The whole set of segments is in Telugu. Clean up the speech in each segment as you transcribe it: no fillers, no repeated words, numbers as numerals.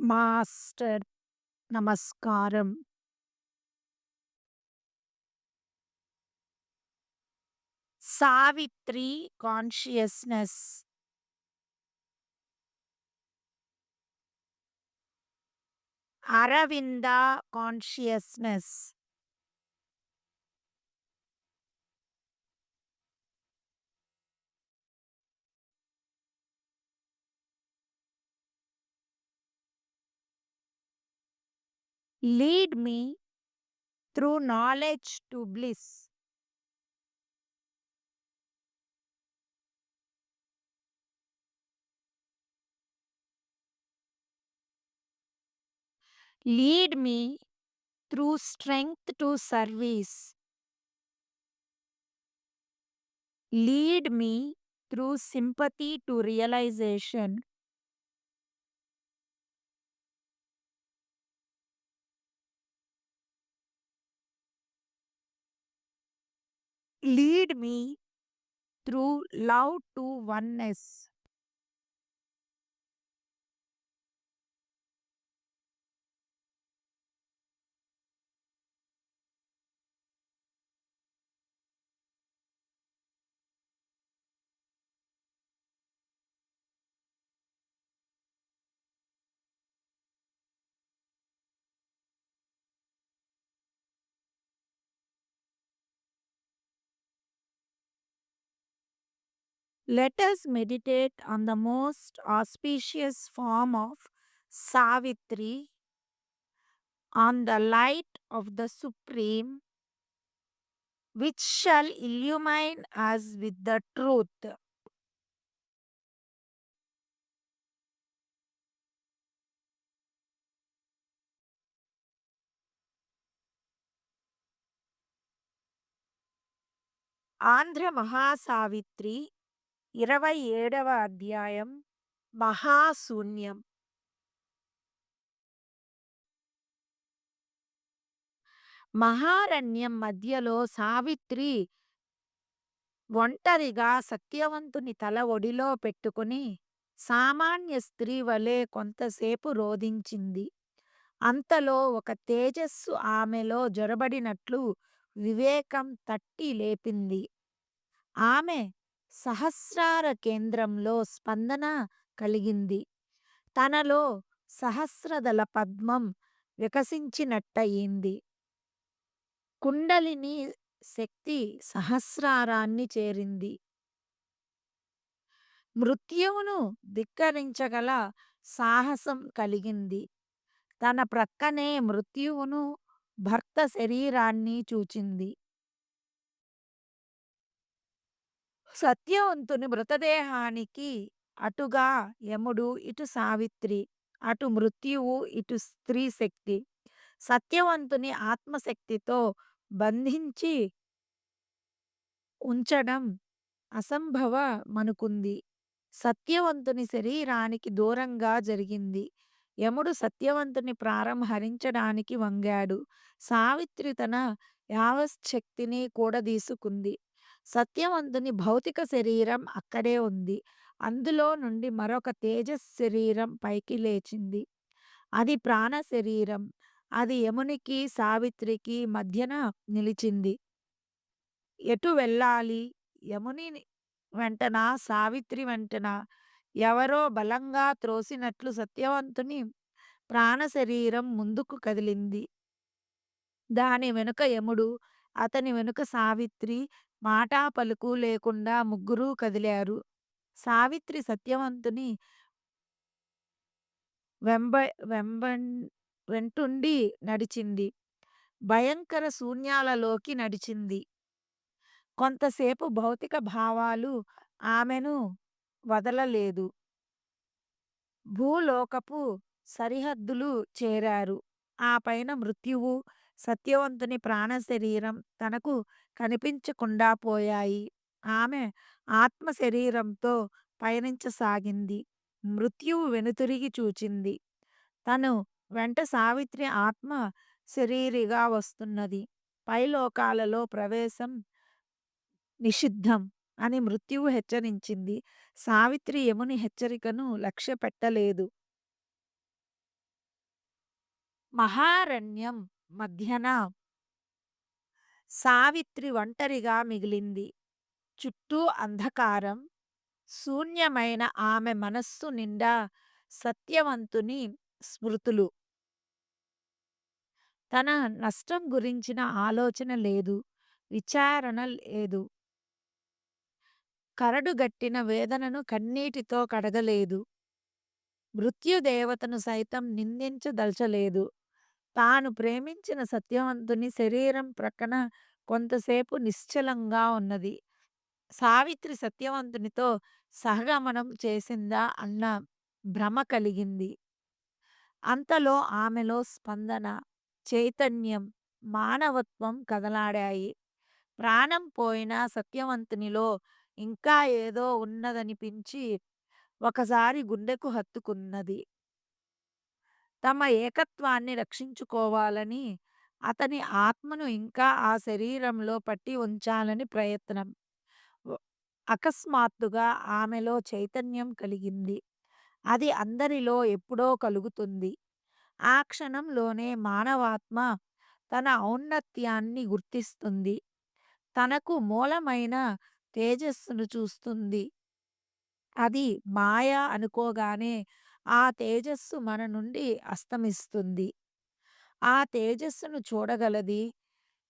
మాస్టర్ నమస్కారం. Savitri consciousness. Aravinda consciousness. Lead me through knowledge to bliss. Lead me through strength to service. Lead me through sympathy to realisation. Lead me through love to oneness. Let us meditate on the most auspicious form of Savitri, on the light of the Supreme, which shall illumine us with the truth. Andhra Mahasavitri 27వ అధ్యాయం మహాశూన్యం. మహారణ్యం మధ్యలో సావిత్రి ఒంటరిగా సత్యవంతుని తల ఒడిలో పెట్టుకుని సామాన్య స్త్రీ వలె కొంతసేపు రోదించింది. అంతలో ఒక తేజస్సు ఆమెలో జొరబడినట్లు వివేకం తట్టి లేపింది. ఆమె సహస్రార కేంద్రంలో స్పందన కలిగింది. తనలో సహస్రదళ పద్మం వికసించినట్టయింది. కుండలిని శక్తి సహస్రారాన్ని చేరింది. మృత్యువును ధిక్కరించగల సాహసం కలిగింది. తన ప్రక్కనే మృత్యువును భర్త శరీరాన్ని చూచింది. సత్యవంతుని మృతదేహానికి అటుగా యముడు, ఇటు సావిత్రి, అటు మృత్యువు, ఇటు స్త్రీ శక్తి సత్యవంతుని ఆత్మశక్తితో బంధించి ఉంచడం అసంభవమనుకుంది. సత్యవంతుని శరీరానికి దూరంగా జరిగింది. యముడు సత్యవంతుని ప్రాణం హరించడానికి వంగాడు. సావిత్రి తన యావచ్చక్తిని కూడదీసుకుంది. సత్యవంతుని భౌతిక శరీరం అక్కడే ఉంది. అందులో నుండి మరొక తేజస్ శరీరం పైకి లేచింది. అది ప్రాణ శరీరం. అది యమునికి, సావిత్రికి మధ్యన నిలిచింది. ఎటు వెళ్ళాలి? యముని వెంటనా? సావిత్రి వెంటనా? ఎవరో బలంగా త్రోసినట్లు సత్యవంతుని ప్రాణశరీరం ముందుకు కదిలింది. దాని వెనుక యముడు, అతని వెనుక సావిత్రి మాటా పలుకు లేకుండా ముగ్గురూ కదిలారు. సావిత్రి సత్యవంతుని వెంబ వెంబన్ వెంటుండి నడిచింది. భయంకర శూన్యాలలోకి నడిచింది. కొంతసేపు భౌతిక భావాలు ఆమెను వదలలేదు. భూలోకపు సరిహద్దులు చేరారు. ఆ పైన మృత్యువు, సత్యవంతుని ప్రాణశరీరం తనకు కనిపించకుండా పోయాయి. ఆమె ఆత్మ శరీరంతో పయనించసాగింది. మృత్యువు వెనుతిరిగి చూచింది. తను వెంట సావిత్రి ఆత్మ శరీరిగా వస్తున్నది. పైలోకాలలో ప్రవేశం నిషిద్ధం అని మృత్యువు హెచ్చరించింది. సావిత్రి యముని హెచ్చరికను లక్ష్యపెట్టలేదు. మహారణ్యం మధ్యన సావిత్రి ఒంటరిగా మిగిలింది. చుట్టూ అంధకారం. శూన్యమైన ఆమె మనస్సు నిండా సత్యవంతుని స్మృతులు. తన నష్టం గురించిన ఆలోచన లేదు. విచారణ లేదు. కరడుగట్టిన వేదనను కన్నీటితో కడగలేదు. మృత్యుదేవతను సైతం నిందించదలచలేదు. తాను ప్రేమించిన సత్యవంతుని శరీరం ప్రక్కన కొంతసేపు నిశ్చలంగా ఉన్నది. సావిత్రి సత్యవంతునితో సహగమనం చేసిందా అన్న భ్రమ కలిగింది. అంతలో ఆమెలో స్పందన, చైతన్యం, మానవత్వం కదలాడాయి. ప్రాణం పోయిన సత్యవంతునిలో ఇంకా ఏదో ఉన్నదనిపించి ఒకసారి గుండెకు హత్తుకున్నది. తమ ఏకత్వాన్ని రక్షించుకోవాలని, అతని ఆత్మను ఇంకా ఆ శరీరంలో పట్టి ఉంచాలని ప్రయత్నం. ఒ అకస్మాత్తుగా ఆమెలో చైతన్యం కలిగింది. అది అందరిలో ఎప్పుడో కలుగుతుంది. ఆ క్షణంలోనే మానవాత్మ తన ఔన్నత్యాన్ని గుర్తిస్తుంది. తనకు మూలమైన తేజస్సును చూస్తుంది. అది మాయ అనుకోగానే ఆ తేజస్సు మన నుండి అస్తమిస్తుంది. ఆ తేజస్సును చూడగలది,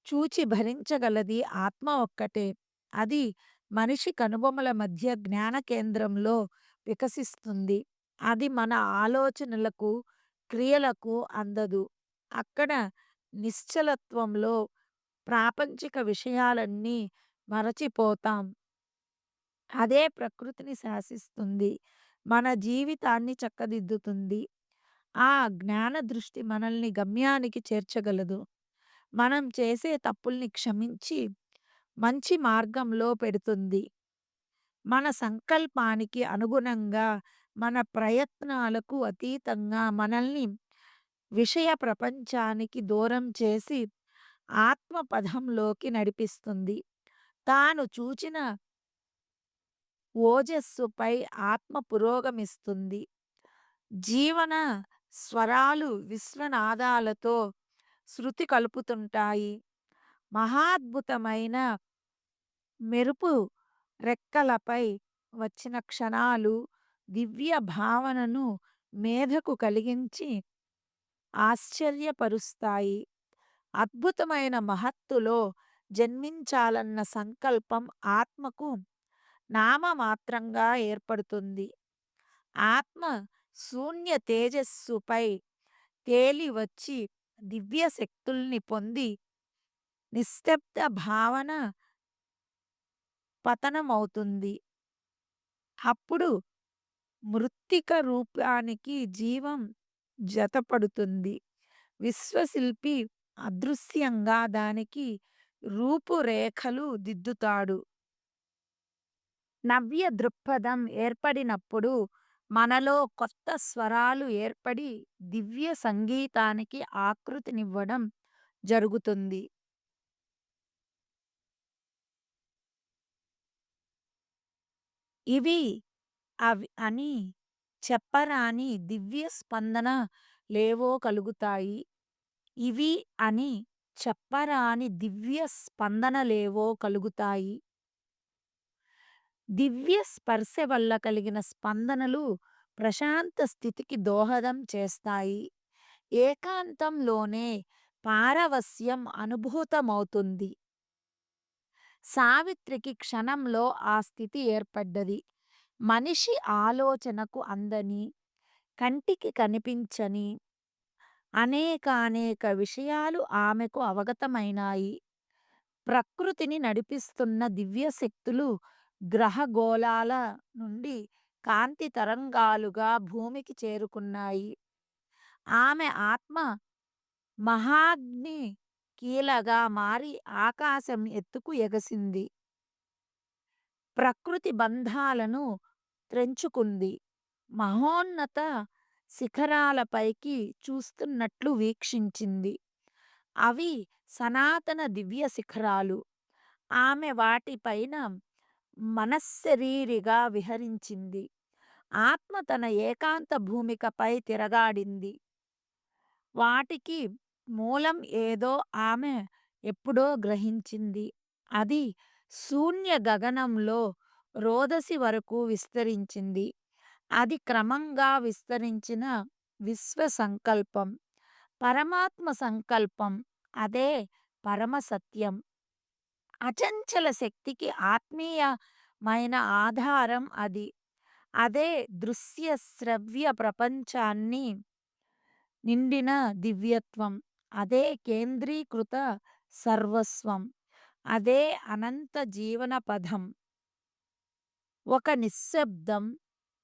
చూచి భరించగలది ఆత్మ ఒక్కటే. అది మనిషి కనుబొమల మధ్య జ్ఞాన కేంద్రంలో వికసిస్తుంది. అది మన ఆలోచనలకు, క్రియలకు అందదు. అక్కడ నిశ్చలత్వంలో ప్రాపంచిక విషయాలన్నీ మరచిపోతాం. అదే ప్రకృతిని శాసిస్తుంది. మన జీవితాన్ని చక్కదిద్దుతుంది. ఆ జ్ఞాన దృష్టి మనల్ని గమ్యానికి చేర్చగలదు. మనం చేసే తప్పుల్ని క్షమించి మంచి మార్గంలో పెడుతుంది. మన సంకల్పానికి అనుగుణంగా, మన ప్రయత్నాలకు అతీతంగా మనల్ని విషయ ప్రపంచానికి దూరం చేసి ఆత్మ పథంలోకి నడిపిస్తుంది. తాను చూచిన ఓజస్సుపై ఆత్మ పురోగమిస్తుంది. జీవన స్వరాలు విశ్వనాదాలతో శృతి కలుపుతుంటాయి. మహాద్భుతమైన మెరుపు రెక్కలపై వచ్చిన క్షణాలు దివ్య భావనను మేధకు కలిగించి ఆశ్చర్యపరుస్తాయి. అద్భుతమైన మహత్తులో జన్మించాలన్న సంకల్పం ఆత్మకు నామమాత్రంగా ఏర్పడుతుంది. ఆత్మ శూన్య తేజస్సుపై తేలి వచ్చి దివ్య శక్తుల్ని పొంది నిశ్శబ్ద భావన పతనమవుతుంది. అప్పుడు మృత్తిక రూపానికి జీవం జతపడుతుంది. విశ్వశిల్పి అదృశ్యంగా దానికి రూపురేఖలు దిద్దుతాడు. నవ్య దృక్పథం ఏర్పడినప్పుడు మనలో కొత్త స్వరాలు ఏర్పడి దివ్య సంగీతానికి ఆకృతినివ్వడం జరుగుతుంది. ఇవి అవి అని చెప్పరాని దివ్య స్పందన లేవో కలుగుతాయి. ఇవి అని చెప్పరాని దివ్య స్పందనలేవో కలుగుతాయి. దివ్య స్పర్శ వల్ల కలిగిన స్పందనలు ప్రశాంత స్థితికి దోహదం చేస్తాయి. ఏకాంతంలోనే పారవస్యం అనుభూతమవుతుంది. సావిత్రికి క్షణంలో ఆ స్థితి ఏర్పడ్డది. మనిషి ఆలోచనకు అందని, కంటికి కనిపించని అనేకానేక విషయాలు ఆమెకు అవగతమైనాయి. ప్రకృతిని నడిపిస్తున్న దివ్యశక్తులు గ్రహగోళాల నుండి కాంతి తరంగాలుగా భూమికి చేరుకున్నాయి. ఆమె ఆత్మ మహాగ్ని కీలగా మారి ఆకాశం ఎత్తుకు ఎగసింది. ప్రకృతి బంధాలను త్రెంచుకుంది. మహోన్నత శిఖరాలపైకి చూస్తున్నట్లు వీక్షించింది. అవి సనాతన దివ్య శిఖరాలు. ఆమె వాటిపైన మనశ్శరీరిగా విహరించింది. ఆత్మ తన ఏకాంత భూమికపై తిరగాడింది. వాటికి మూలం ఏదో ఆమె ఎప్పుడో గ్రహించింది. అది శూన్య గగనంలో రోదసి వరకు విస్తరించింది. అది క్రమంగా విస్తరించిన విశ్వ సంకల్పం. పరమాత్మ సంకల్పం. అదే పరమ సత్యం. అచంచల శక్తికి ఆత్మీయమైన ఆధారం అది. అదే దృశ్య శ్రవ్య ప్రపంచాన్ని నిండిన దివ్యత్వం. అదే కేంద్రీకృత సర్వస్వం. అదే అనంత జీవన పదం. ఒక నిశ్శబ్దం,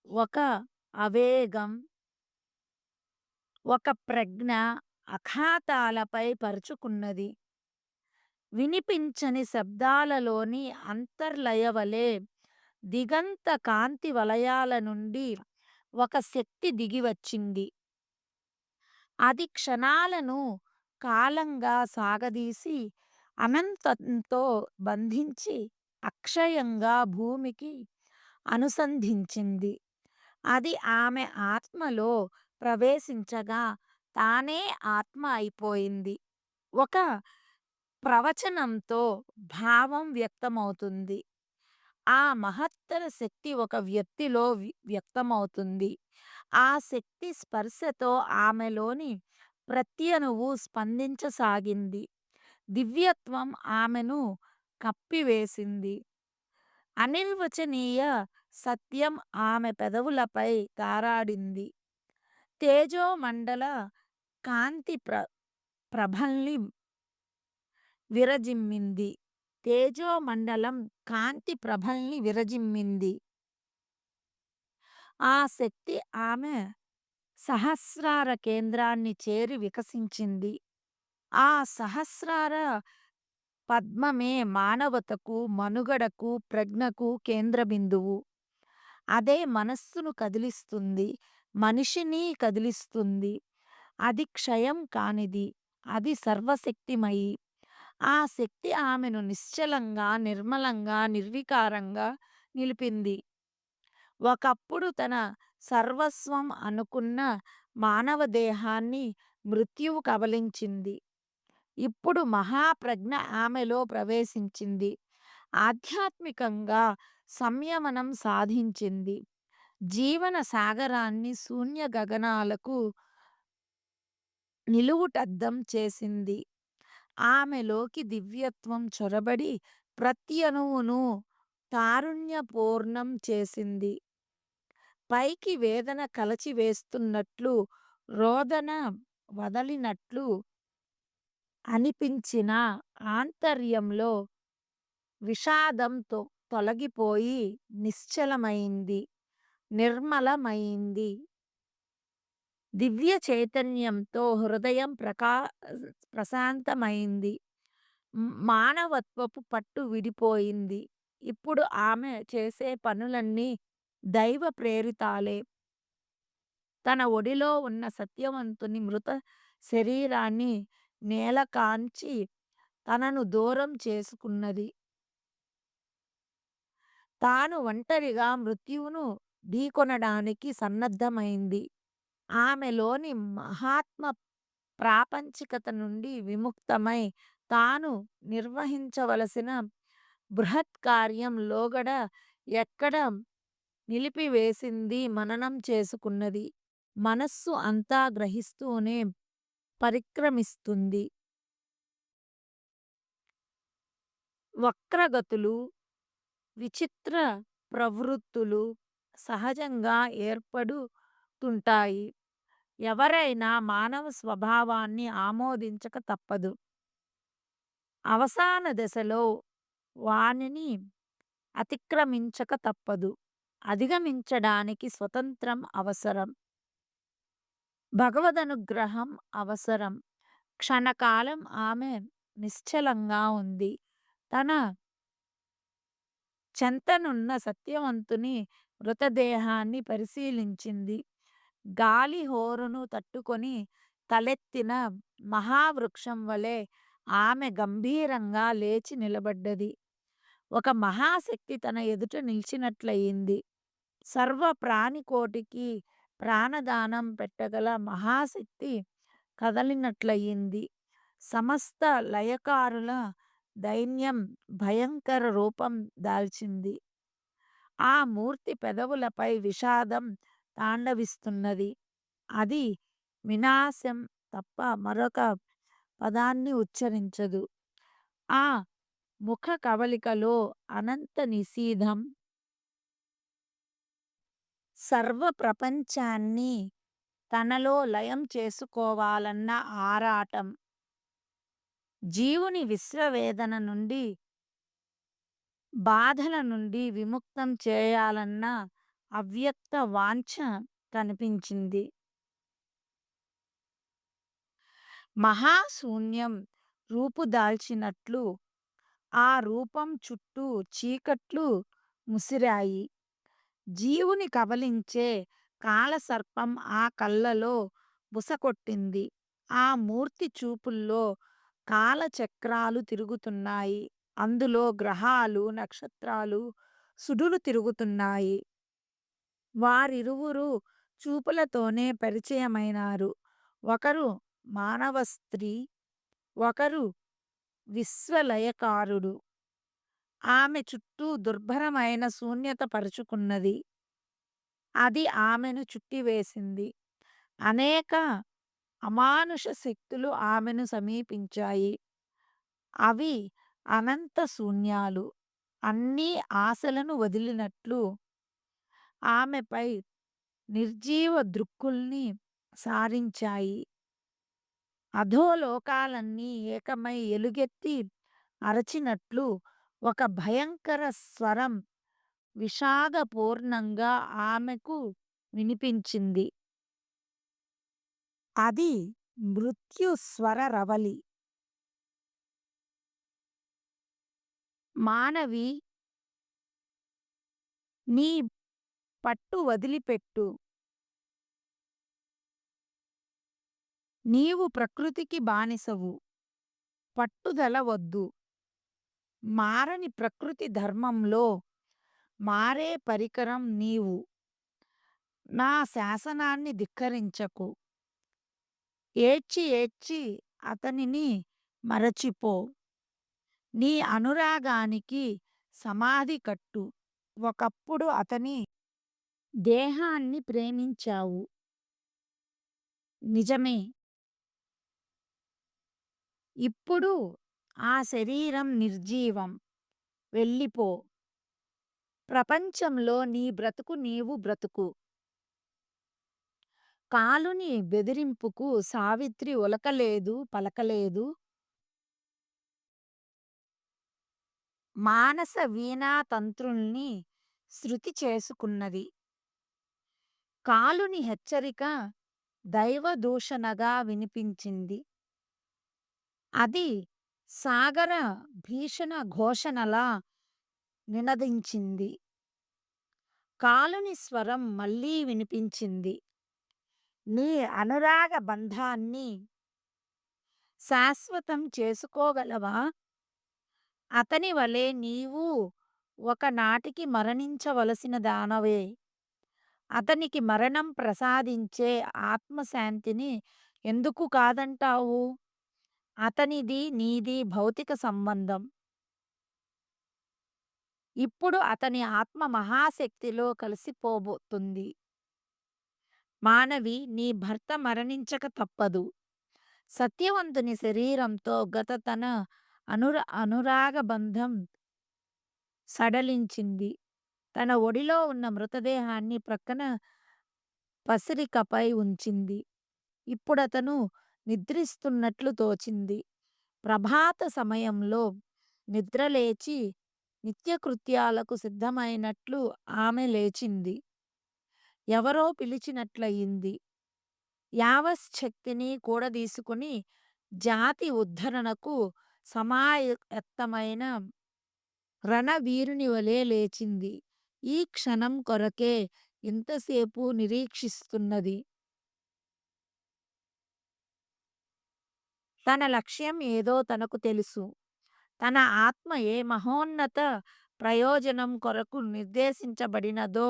ఒక అవేగం, ఒక ప్రజ్ఞ అఖాతాలపై పరుచుకున్నది. వినిపించని శబ్దాలలోని అంతర్లయవలే దిగంత కాంతి వలయాల నుండి ఒక శక్తి దిగివచ్చింది. అది క్షణాలను కాలంగా సాగదీసి అనంతంతో బంధించి అక్షయంగా భూమికి అనుసంధించింది. అది ఆమె ఆత్మలో ప్రవేశించగా తానే ఆత్మ అయిపోయింది. ఒక ప్రవచనంతో భావం వ్యక్తమవుతుంది. ఆ మహత్తర శక్తి ఒక వ్యక్తిలో వ్యక్తమవుతుంది. ఆ శక్తి స్పర్శతో ఆమెలోని ప్రతి అణువు స్పందించసాగింది. దివ్యత్వం ఆమెను కప్పివేసింది. అనిర్వచనీయ సత్యం ఆమె పెదవులపై తారాడింది. తేజోమండల కాంతి ప్రభల్ని విరజిమ్మింది. తేజోమండలం కాంతి ప్రభల్ని విరజిమ్మింది. ఆ శక్తి ఆమె సహస్రార కేంద్రాన్ని చేరి వికసించింది. ఆ సహస్రార పద్మమే మానవతకు, మనుగడకు, ప్రజ్ఞకు కేంద్ర బిందువు. అదే మనస్సును కదిలిస్తుంది. మనిషిని కదిలిస్తుంది. అది క్షయం కానిది. అది సర్వశక్తిమయి. ఆ శక్తి ఆమెను నిశ్చలంగా, నిర్మలంగా, నిర్వికారంగా నిలిపింది. ఒకప్పుడు తన సర్వస్వం అనుకున్న మానవ దేహాన్ని మృత్యువు కబళించింది. ఇప్పుడు మహాప్రజ్ఞ ఆమెలో ప్రవేశించింది. ఆధ్యాత్మికంగా సంయమనం సాధించింది. జీవన సాగరాన్ని శూన్య గగనాలకు నిలువుటద్దం చేసింది. ఆమెలోకి దివ్యత్వం చొరబడి ప్రతి అణువును తారుణ్యపూర్ణం చేసింది. పైకి వేదన కలచివేస్తున్నట్లు, రోదన వదలినట్లు అనిపించిన ఆంతర్యంలో విషాదం తొలగిపోయి నిశ్చలమైంది, నిర్మలమైంది. దివ్య చైతన్యంతో హృదయం ప్రశాంతమైంది. మానవత్వపు పట్టు విడిపోయింది. ఇప్పుడు ఆమె చేసే పనులన్నీ దైవ ప్రేరితాలే. తన ఒడిలో ఉన్న సత్యవంతుని మృత శరీరాన్ని నేలకాంచి తనను దూరం చేసుకున్నది. తాను ఒంటరిగా మృత్యువును ఢీకొనడానికి సన్నద్ధమైంది. ఆమెలోని మహాత్మ ప్రాపంచికత నుండి విముక్తమై తాను నిర్వహించవలసిన బృహత్ కార్యం లోగడ ఎక్కడ నిలిపివేసింది మననం చేసుకున్నది. మనస్సు అంతా గ్రహిస్తూనే పరిక్రమిస్తుంది. వక్రగతులు, విచిత్ర ప్రవృత్తులు సహజంగా ఏర్పడుతుంటాయి. ఎవరైనా మానవ స్వభావాన్ని ఆమోదించక తప్పదు. అవసాన దశలో వానిని అతిక్రమించక తప్పదు. అధిగమించడానికి స్వతంత్రం అవసరం. భగవదనుగ్రహం అవసరం. క్షణకాలం ఆమె నిశ్చలంగా ఉంది. తన చెంతనున్న సత్యవంతుని మృతదేహాన్ని పరిశీలించింది. గాలి హోరును తట్టుకొని తలెత్తిన మహావృక్షం వలె ఆమె గంభీరంగా లేచి నిలబడ్డది. ఒక మహాశక్తి తన ఎదుట నిలిచినట్లయింది. సర్వ ప్రాణికోటికి ప్రాణదానం పెట్టగల మహాశక్తి కదలినట్లయింది. సమస్త లయకారుల దైన్యం భయంకర రూపం దాల్చింది. ఆ మూర్తి పెదవులపై విషాదం తాండవిస్తున్నది. అది వినాశం తప్ప మరొక పదాన్ని ఉచ్చరించదు. ఆ ముఖ కవళికలో అనంత నిశీధం, సర్వ ప్రపంచాన్ని తనలో లయం చేసుకోవాలన్న ఆరాటం, జీవుని విశ్వవేదన నుండి, బాధల నుండి విముక్తం చేయాలన్న అవ్యక్త వాంఛ కనిపించింది. మహాశూన్యం రూపుదాల్చినట్లు ఆ రూపం చుట్టూ చీకట్లు ముసిరాయి. జీవుని కబళించే కాలసర్పం ఆ కళ్ళలో బుసకొట్టింది. ఆ మూర్తి చూపుల్లో కాలచక్రాలు తిరుగుతున్నాయి. అందులో గ్రహాలు, నక్షత్రాలు సుడులు తిరుగుతున్నాయి. వారిరువురు చూపులతోనే పరిచయమైనారు. ఒకరు మానవ స్త్రీ, ఒకరు విశ్వలయకారుడు. ఆమె చుట్టూ దుర్భరమైన శూన్యత పరుచుకున్నది. అది ఆమెను చుట్టివేసింది. అనేక అమానుష శక్తులు ఆమెను సమీపించాయి. అవి అనంత శూన్యాలు. అన్నీ ఆశలను వదిలినట్లు ఆమెపై నిర్జీవ దృక్కుల్ని సారించాయి. అధోలోకాలన్నీ ఏకమై ఎలుగెత్తి అరచినట్లు ఒక భయంకర స్వరం విషాదపూర్ణంగా ఆమెకు వినిపించింది. అది మృత్యు స్వరరవలి. మానవి, నీ పట్టు వదిలిపెట్టు. నీవు ప్రకృతికి బానిసవు. పట్టుదల వద్దు. మారని ప్రకృతి ధర్మంలో మారే పరికరం నీవు. నా శాసనాన్ని ధిక్కరించకు. ఏడ్చి ఏడ్చి అతనిని మరచిపో. నీ అనురాగానికి సమాధి కట్టు. ఒకప్పుడు అతని దేహాన్ని ప్రేమించావు. నిజమే. ఇప్పుడు ఆ శరీరం నిర్జీవం. వెళ్ళిపో. ప్రపంచంలో నీ బ్రతుకు నీవు బ్రతుకు. కాలుని బెదిరింపుకు సావిత్రి ఉలకలేదు, పలకలేదు. మానస వీణా తంత్రుల్ని శృతి చేసుకున్నది. కాలుని హెచ్చరిక దైవదూషణగా వినిపించింది. అది సాగర భీషణ ఘోషణలా నినదించింది. కాలుని స్వరం మళ్ళీ వినిపించింది. నీ అనురాగ బంధాన్ని శాశ్వతం చేసుకోగలవా? అతని వలె నీవు ఒకనాటికి మరణించవలసిన దానవే. అతనికి మరణం ప్రసాదించే ఆత్మశాంతిని ఎందుకు కాదంటావు? అతనిది నీది భౌతిక సంబంధం. ఇప్పుడు అతని ఆత్మ మహాశక్తిలో కలిసిపోబోతుంది. మానవి, నీ భర్త మరణించక తప్పదు. సత్యవంతుని శరీరంతో గత తన అనురాగ బంధం సడలించింది. తన ఒడిలో ఉన్న మృతదేహాన్ని ప్రక్కన పసిరికపై ఉంచింది. ఇప్పుడతను నిద్రిస్తున్నట్లు తోచింది. ప్రభాత సమయంలో నిద్రలేచి నిత్యకృత్యాలకు సిద్ధమైనట్లు ఆమె లేచింది. ఎవరో పిలిచినట్లయింది. యావశ్శక్తిని కూడదీసుకుని జాతి ఉద్ధరణకు సమాయత్తమైన రణవీరుని వలె లేచింది. ఈ క్షణం కొరకే ఇంతసేపు నిరీక్షిస్తున్నది. తన లక్ష్యం ఏదో తనకు తెలుసు. తన ఆత్మ ఏ మహోన్నత ప్రయోజనం కొరకు నిర్దేశించబడినదో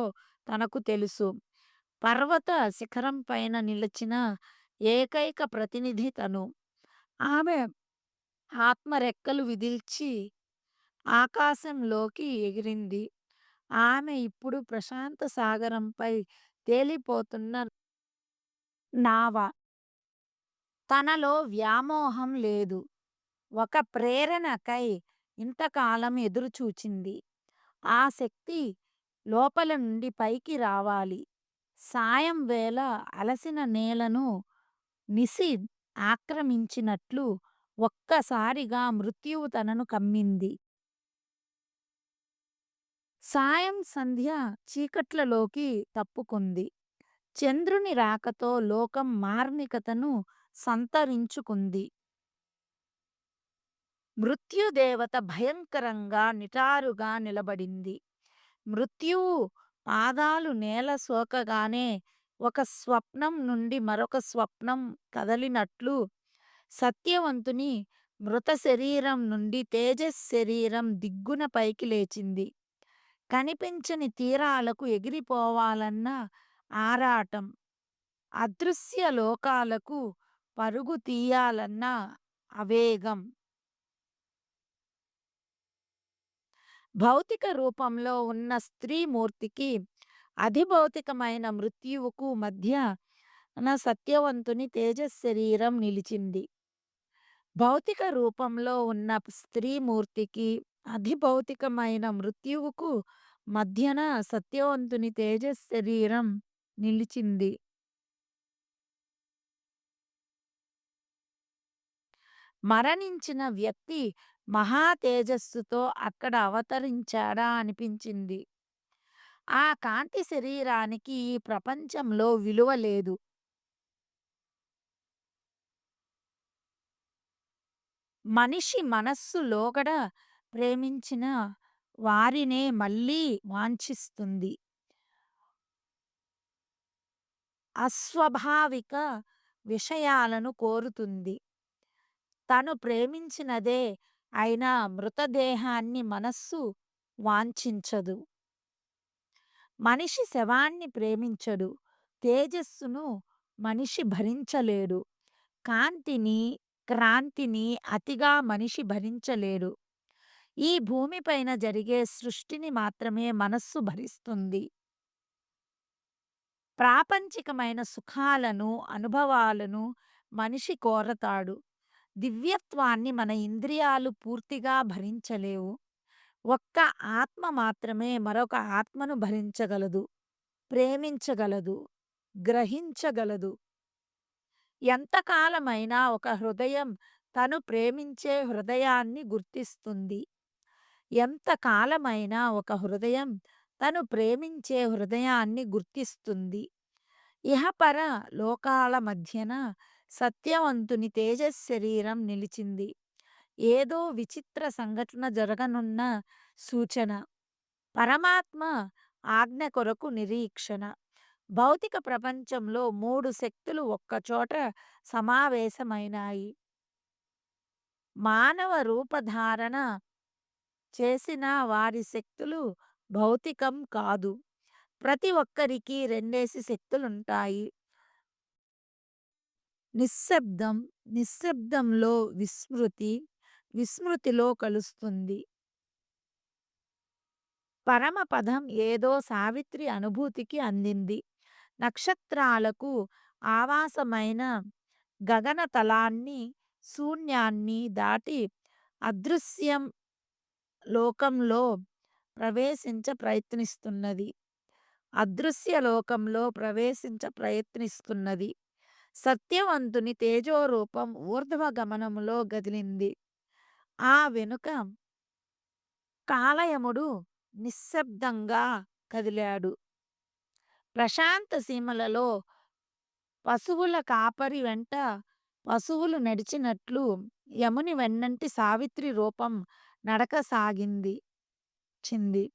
తనకు తెలుసు. పర్వత శిఖరం పైన నిలిచిన ఏకైక ప్రతినిధి తను. ఆమె ఆత్మ రెక్కలు విదిల్చి ఆకాశంలోకి ఎగిరింది. ఆమె ఇప్పుడు ప్రశాంత సాగరంపై తేలిపోతున్న నావ. తనలో వ్యామోహం లేదు. ఒక ప్రేరణకై ఇంతకాలం ఎదురుచూచింది. ఆ శక్తి లోపల నుండి పైకి రావాలి. సాయం వేళ అలసిన నేలను నిసి ఆక్రమించినట్లు ఒక్కసారిగా మృత్యువు తనను కమ్మింది. సాయం సంధ్య చీకట్లలోకి తప్పుకుంది. చంద్రుని రాకతో లోకం మార్మికతను సంతరించుకుంది. మృత్యుదేవత భయంకరంగా నిటారుగా నిలబడింది. మృత్యువు పాదాలు నేల సోకగానే ఒక స్వప్నం నుండి మరొక స్వప్నం కదలినట్లు సత్యవంతుని మృత శరీరం నుండి తేజస్ శరీరం దిగ్గున పైకి లేచింది. కనిపించని తీరాలకు ఎగిరిపోవాలన్న ఆరాటం, అదృశ్య లోకాలకు పరుగు తీయాలన్న అవేగం. భౌతిక రూపంలో ఉన్న స్త్రీమూర్తికి అధిభౌతికమైన మృత్యువుకు మధ్య సత్యవంతుని తేజశరీరం నిలిచింది. భౌతిక రూపంలో ఉన్న స్త్రీమూర్తికి అధిభౌతికమైన మృత్యువుకు మధ్యన సత్యవంతుని తేజశరీరం నిలిచింది. మరణించిన వ్యక్తి మహా తేజస్సుతో అక్కడ అవతరించాడా అనిపించింది. ఆ కాంతి శరీరానికి ఈ ప్రపంచంలో విలువ లేదు. మనిషి మనస్సు లోగడ ప్రేమించిన వారినే మళ్ళీ వాంఛిస్తుంది. అస్వాభావిక విషయాలను కోరుతుంది. తను ప్రేమించినదే అయినా మృతదేహాన్ని మనస్సు వాంఛించదు. మనిషి శవాన్ని ప్రేమించడు. తేజస్సును మనిషి భరించలేడు. కాంతిని, క్రాంతిని అతిగా మనిషి భరించలేడు. ఈ భూమిపైన జరిగే సృష్టిని మాత్రమే మనస్సు భరిస్తుంది. ప్రాపంచికమైన సుఖాలను, అనుభవాలను మనిషి కోరతాడు. దివ్యత్వాన్ని మన ఇంద్రియాలు పూర్తిగా భరించలేవు. ఒక్క ఆత్మ మాత్రమే మరొక ఆత్మను భరించగలదు, ప్రేమించగలదు, గ్రహించగలదు. ఎంతకాలమైనా ఒక హృదయం తను ప్రేమించే హృదయాన్ని గుర్తిస్తుంది. ఎంతకాలమైనా ఒక హృదయం తను ప్రేమించే హృదయాన్ని గుర్తిస్తుంది. ఇహపర లోకాల మధ్యన సత్యవంతుని తేజశరీరం నిలిచింది. ఏదో విచిత్ర సంఘటన జరగనున్న సూచన. పరమాత్మ ఆజ్ఞ కొరకు నిరీక్షణ. భౌతిక ప్రపంచంలో 3 శక్తులు ఒక్కచోట సమావేశమైనాయి. మానవ రూపధారణ చేసిన వారి శక్తులు భౌతికం కాదు. ప్రతి ఒక్కరికి రెండేసి శక్తులుంటాయి. నిశ్శబ్దం, నిశ్శబ్దంలో విస్మృతి, విస్మృతిలో కలుస్తుంది. పరమపదం ఏదో సావిత్రి అనుభూతికి అందింది. నక్షత్రాలకు ఆవాసమైన గగనతలాన్ని, శూన్యాన్ని దాటి అదృశ్యం లోకంలో ప్రవేశించ ప్రయత్నిస్తున్నది. అదృశ్య లోకంలో ప్రవేశించ ప్రయత్నిస్తున్నది. సత్యవంతుని తేజోరూపం ఊర్ధ్వ గమనములో గదిలింది. ఆ వెనుక కాలయముడు నిశ్శబ్దంగా కదిలాడు. ప్రశాంత సీమలలో పశువుల కాపరి వెంట పశువులు నడిచినట్లు యముని వెన్నంటి సావిత్రి రూపం నడక సాగింది చింది.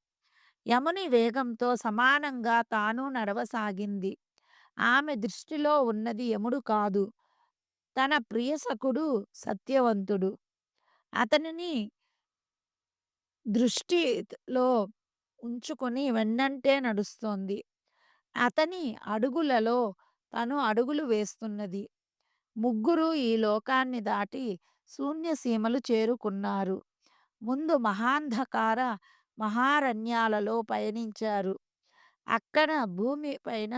యముని వేగంతో సమానంగా తాను నడవసాగింది. ఆమె దృష్టిలో ఉన్నది యముడు కాదు, తన ప్రియసఖుడు సత్యవంతుడు. అతనిని దృష్టిలో ఉంచుకొని వెన్నంటే నడుస్తోంది. అతని అడుగులలో తను అడుగులు వేస్తున్నది. ముగ్గురు ఈ లోకాన్ని దాటి శూన్యసీమలు చేరుకున్నారు. ముందు మహాంధకార మహారణ్యాలలో పయనించారు. అక్కడ భూమి పైన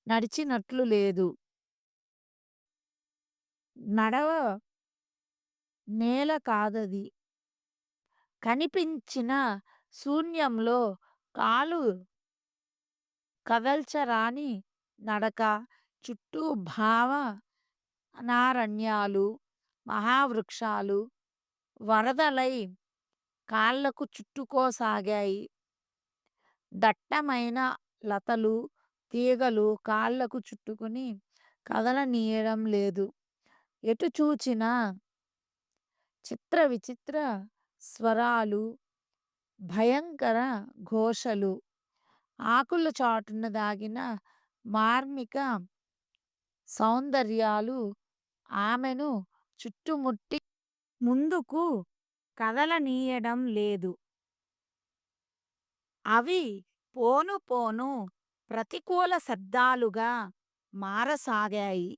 నడిచినట్లు లేదు. నడవ నేల కాదది. కనిపించిన శూన్యంలో కాలు కదల్చరాని నడక. చుట్టూ నారణ్యాలు, మహావృక్షాలు వరదలై కాళ్ళకు చుట్టుకోసాగాయి. దట్టమైన లతలు, తీగలు కాళ్ళకు చుట్టుకుని కదలనీయడం లేదు. ఎటు చూచినా చిత్ర విచిత్ర స్వరాలు, భయంకర ఘోషలు. ఆకుల చాటున దాగిన మార్మిక సౌందర్యాలు ఆమెను చుట్టుముట్టి ముందుకు కదలనీయడం లేదు. అవి పోను పోను ప్రతికూల శబ్దాలుగా మారసాగాయి.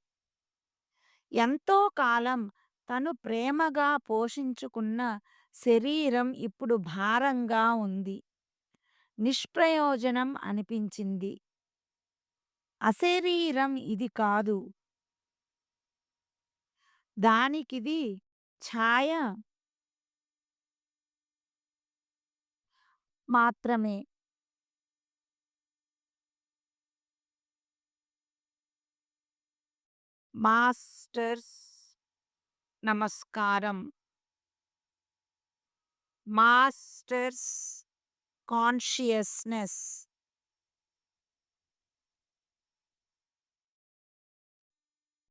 ఎంతో కాలం తను ప్రేమగా పోషించుకున్న శరీరం ఇప్పుడు భారంగా ఉంది. నిష్ప్రయోజనం అనిపించింది. అశరీరం ఇది కాదు. దానికిది ఛాయ మాత్రమే. మాస్టర్స్ నమస్కారం. Masters consciousness.